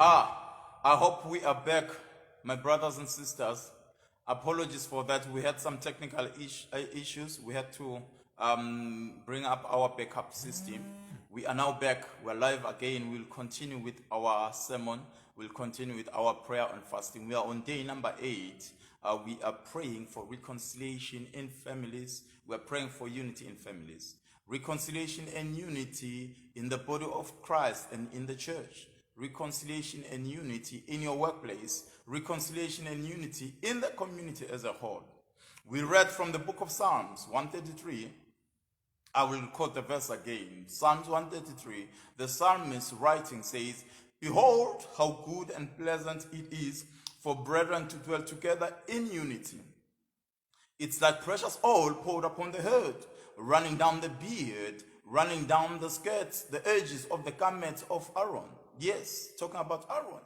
I hope we are back, my brothers and sisters. Apologies for that. We had some technical issues. We had to bring up our backup system. We are now back. We're live again. We'll continue with our sermon. We'll continue with our prayer and fasting. We are on day number 8. We are praying for reconciliation in families. We're praying for unity in families. Reconciliation and unity in the body of Christ and in the church. Reconciliation and unity in your workplace, reconciliation and unity in the community as a whole. We read from the book of Psalms 133. I will quote the verse again. Psalms 133, the psalmist writing says, "Behold, how good and pleasant it is for brethren to dwell together in unity. It's like precious oil poured upon the head, running down the beard, running down the skirts, the edges of the garments of Aaron." Yes, talking about Aaron.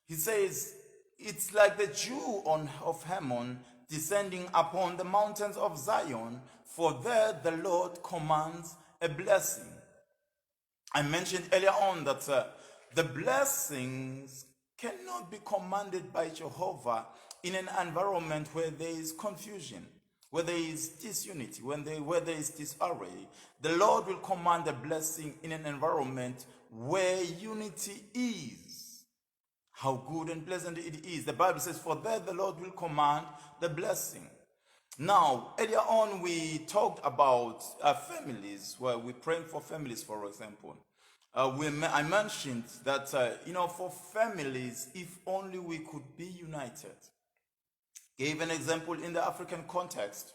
He says, it's like the dew of Hermon descending upon the mountains of Zion, for there the Lord commands a blessing. I mentioned earlier on that the blessings cannot be commanded by Jehovah in an environment where there is confusion, where there is disunity, where there is disarray. The Lord will command a blessing in an environment where unity is. How good and pleasant it is. The Bible says, for there the Lord will command the blessing. Now, earlier on we talked about families, where we're praying for families, for example. I mentioned that, for families, if only we could be united. Gave an example in the African context,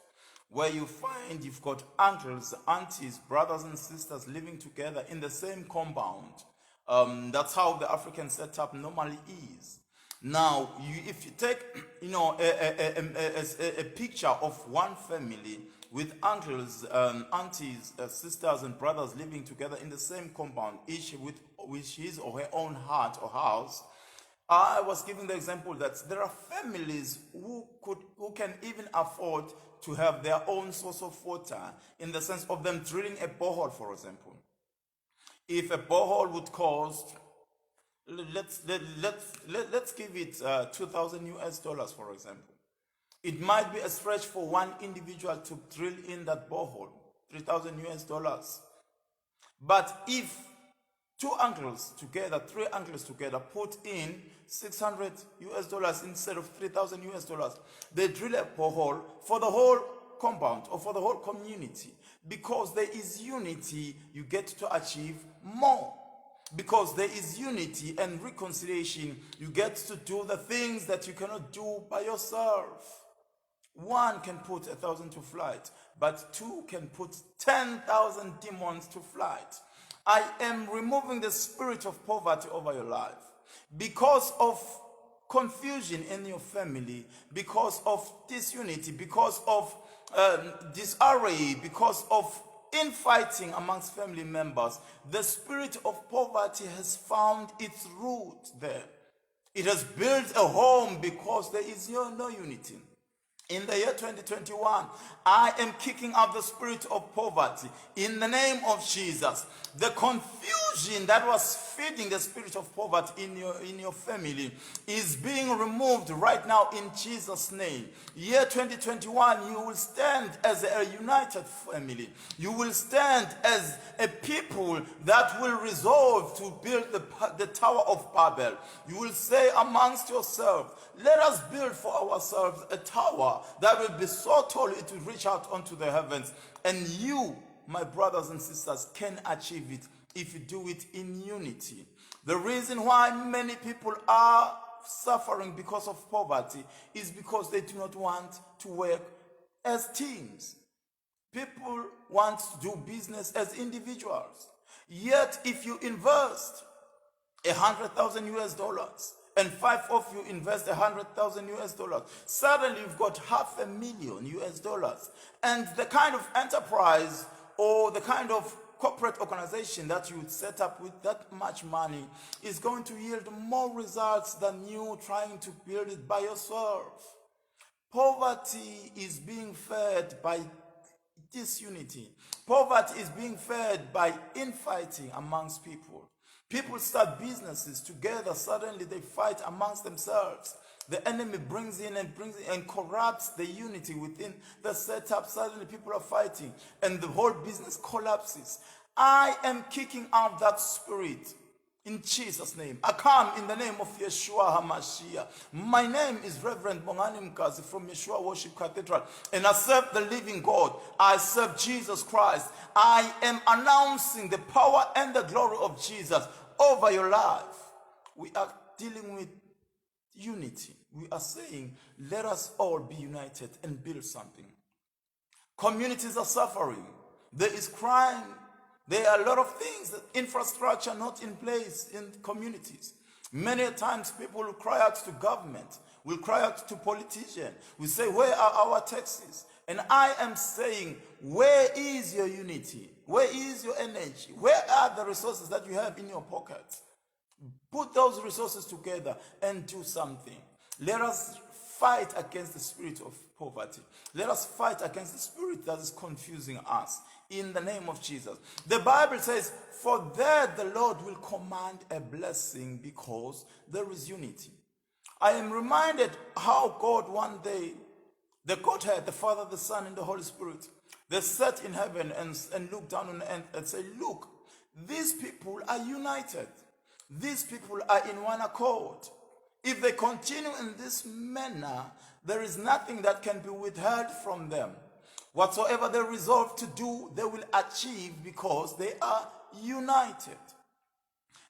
where you find you've got uncles, aunties, brothers and sisters living together in the same compound. That's how the African setup normally is. Now, if you take, a picture of one family with uncles, aunties, sisters and brothers living together in the same compound, each with his or her own hut or house, I was giving the example that there are families who can even afford to have their own source of water, in the sense of them drilling a borehole, for example. If a borehole would cost, let's give it $2,000 for example. It might be a stretch for one individual to drill in that borehole, $3,000. But if three uncles together put in $600 instead of $3,000, they drill a borehole for the whole compound or for the whole community. Because there is unity, you get to achieve more. Because there is unity and reconciliation, you get to do the things that you cannot do by yourself. One can put 1,000 to flight, but two can put 10,000 demons to flight. I am removing the spirit of poverty over your life. Because of confusion in your family, because of disunity, because of disarray, because of infighting amongst family members, the spirit of poverty has found its root there. It has built a home because there is no unity. In the year 2021, I am kicking out the spirit of poverty in the name of Jesus. The confusion that was feeding the spirit of poverty in your family is being removed right now in Jesus' name. Year 2021, you will stand as a united family. You will stand as a people that will resolve to build the Tower of Babel. You will say amongst yourselves, let us build for ourselves a tower that will be so tall it will reach out onto the heavens. And you, my brothers and sisters, can achieve it if you do it in unity. The reason why many people are suffering because of poverty is because they do not want to work as teams. People want to do business as individuals. Yet if you invest $100,000 and 5 of you invest $100,000, suddenly you've got $500,000. And the kind of enterprise or the kind of corporate organization that you would set up with that much money is going to yield more results than you trying to build it by yourself. Poverty is being fed by disunity. Poverty is being fed by infighting amongst people. People start businesses together, suddenly they fight amongst themselves. The enemy brings in and corrupts the unity within the setup. Suddenly people are fighting and the whole business collapses. I am kicking out that spirit in Jesus' name. I come in the name of Yeshua HaMashiach. My name is Reverend Bongani Mkazi from Yeshua Worship Cathedral, and I serve the living God. I serve Jesus Christ. I am announcing the power and the glory of Jesus over your life. We are dealing with unity. We are saying, let us all be united and build something. Communities are suffering. There is crime. There are a lot of things, infrastructure not in place in communities. Many times people will cry out to government, will cry out to politicians, will say, where are our taxes? And I am saying, where is your unity? Where is your energy? Where are the resources that you have in your pocket? Put those resources together and do something. Let us fight against the spirit of poverty. Let us fight against the spirit that is confusing us. In the name of Jesus. The Bible says, for there the Lord will command a blessing because there is unity. I am reminded how God one day, the Godhead, the Father, the Son, and the Holy Spirit, they sat in heaven and looked down on the earth and said, look, these people are united. These people are in one accord. If they continue in this manner, there is nothing that can be withheld from them. Whatsoever they resolve to do, they will achieve because they are united.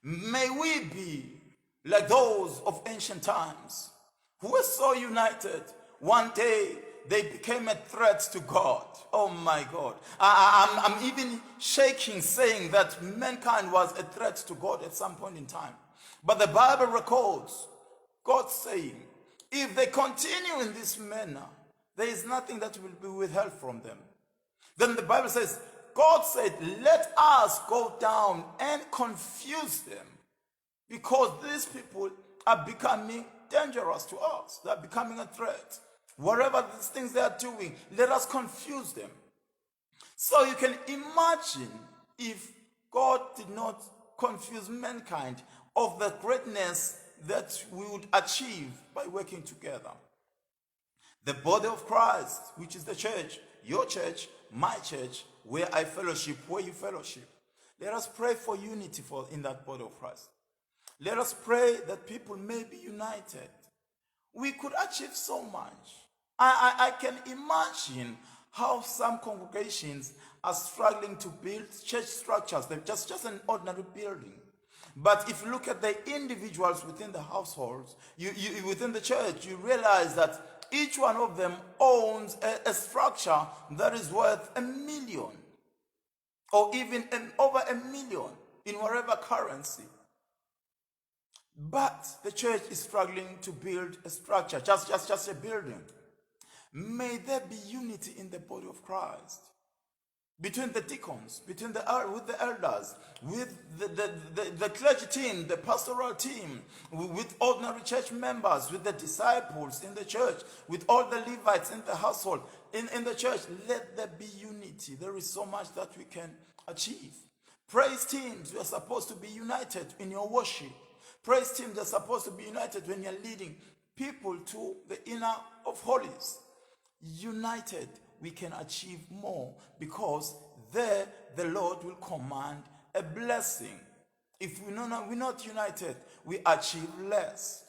May we be like those of ancient times who were so united. One day they became a threat to God. Oh my God. I'm even shaking saying that mankind was a threat to God at some point in time. But the Bible records God saying, if they continue in this manner, there is nothing that will be withheld from them. Then the Bible says, God said, let us go down and confuse them because these people are becoming dangerous to us. They are becoming a threat. Whatever these things they are doing, let us confuse them. So you can imagine if God did not confuse mankind of the greatness that we would achieve by working together. The body of Christ, which is the church, your church, my church, where I fellowship, where you fellowship. Let us pray for unity in that body of Christ. Let us pray that people may be united. We could achieve so much. I can imagine how some congregations are struggling to build church structures. They're just an ordinary building. But if you look at the individuals within the households, within the church, you realize that each one of them owns a structure that is worth $1 million or even over $1 million in whatever currency. But the church is struggling to build a structure, just a building. May there be unity in the body of Christ. Between the deacons, with the elders, with the clergy team, the pastoral team, with ordinary church members, with the disciples in the church, with all the Levites in the household, in the church, let there be unity. There is so much that we can achieve. Praise teams, you are supposed to be united in your worship. Praise teams are supposed to be united when you're leading people to the inner of holies. United, we can achieve more because there the Lord will command a blessing. If we're not united, we achieve less.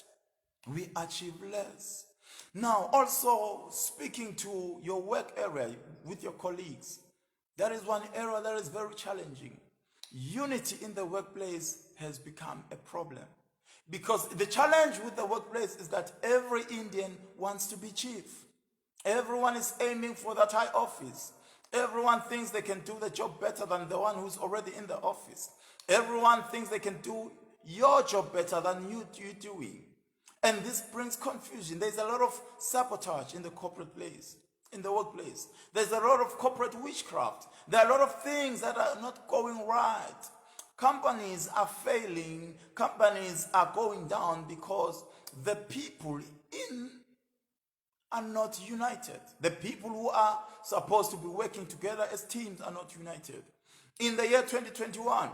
We achieve less. Now, also speaking to your work area with your colleagues, that is one area that is very challenging. Unity in the workplace has become a problem because the challenge with the workplace is that every Indian wants to be chief. Everyone is aiming for that high office. Everyone thinks they can do the job better than the one who's already in the office. Everyone thinks they can do your job better than you doing. And this brings confusion. There's a lot of sabotage in the corporate place, in the workplace. There's a lot of corporate witchcraft. There are a lot of things that are not going right. Companies are failing. Companies are going down because the people are not united. The people who are supposed to be working together as teams are not united. In the year 2021,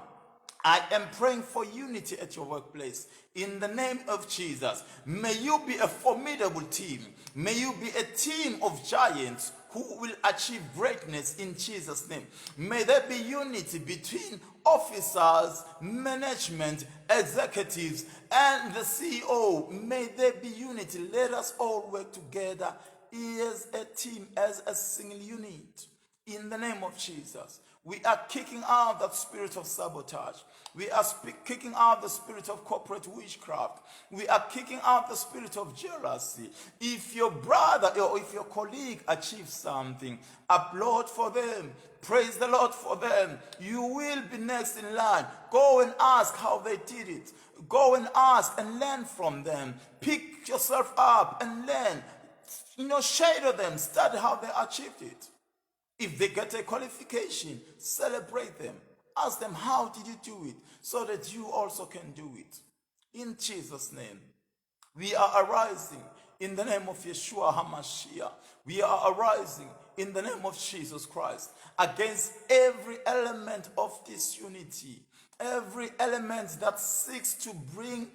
I am praying for unity at your workplace. In the name of Jesus, may you be a formidable team. May you be a team of giants who will achieve greatness in Jesus' name. May there be unity between officers, management, executives, and the CEO. May there be unity. Let us all work together as a team, as a single unit. In the name of Jesus, we are kicking out that spirit of sabotage. We are kicking out the spirit of corporate witchcraft. We are kicking out the spirit of jealousy. If your brother or if your colleague achieves something, applaud for them. Praise the Lord for them. You will be next in line. Go and ask how they did it. Go and ask and learn from them. Pick yourself up and learn. Shadow them. Study how they achieved it. If they get a qualification, celebrate them. Ask them, how did you do it? So that you also can do it. In Jesus' name, we are arising in the name of Yeshua HaMashiach. We are arising in the name of Jesus Christ against every element of disunity, every element that seeks to bring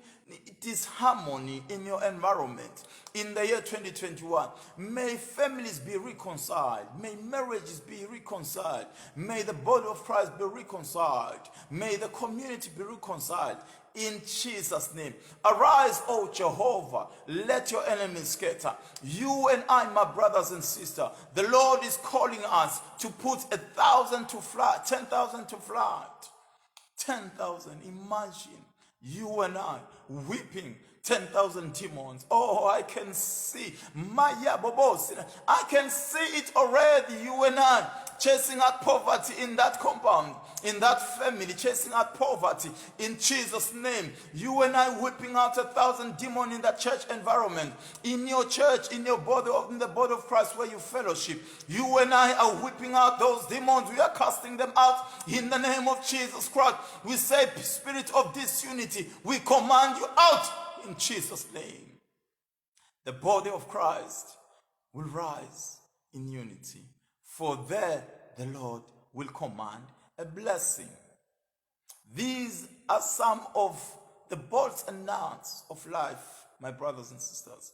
disharmony in your environment. In the year 2021, may families be reconciled, may marriages be reconciled, may the body of Christ be reconciled, may the community be reconciled. In Jesus' name, arise, O Jehovah, let your enemies scatter. You and I, my brothers and sisters, the Lord is calling us to put 1,000 to flight, 10,000 to flight. 10,000, imagine you and I weeping 10,000 demons. Oh, I can see. Maya Bobos. I can see it already. You and I chasing out poverty in that compound, in that family, chasing out poverty in Jesus' name. You and I whipping out 1,000 demons in that church environment, in your church, in your body, in the body of Christ where you fellowship. You and I are whipping out those demons. We are casting them out in the name of Jesus Christ. We say, spirit of disunity, we command you out in Jesus' name. The body of Christ will rise in unity. For there the Lord will command a blessing. These are some of the bolts and nuts of life, my brothers and sisters.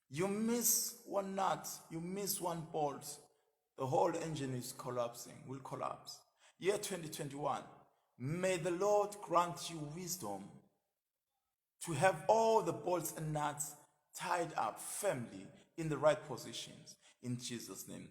You miss one nut, you miss one bolt, the whole engine is collapsing, will collapse. Year 2021, may the Lord grant you wisdom to have all the bolts and nuts tied up firmly in the right positions. In Jesus' name.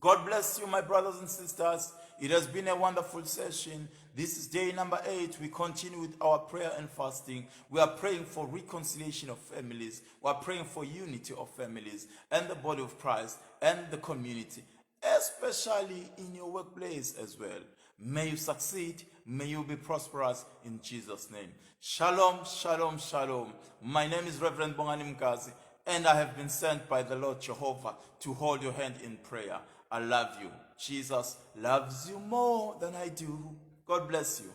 God bless you, my brothers and sisters. It has been a wonderful session. This is day number 8. We continue with our prayer and fasting. We are praying for reconciliation of families. We are praying for unity of families and the body of Christ and the community, especially in your workplace as well. May you succeed. May you be prosperous in Jesus' name. Shalom, shalom, shalom. My name is Reverend Bongani Mkazi, and I have been sent by the Lord Jehovah to hold your hand in prayer. I love you. Jesus loves you more than I do. God bless you.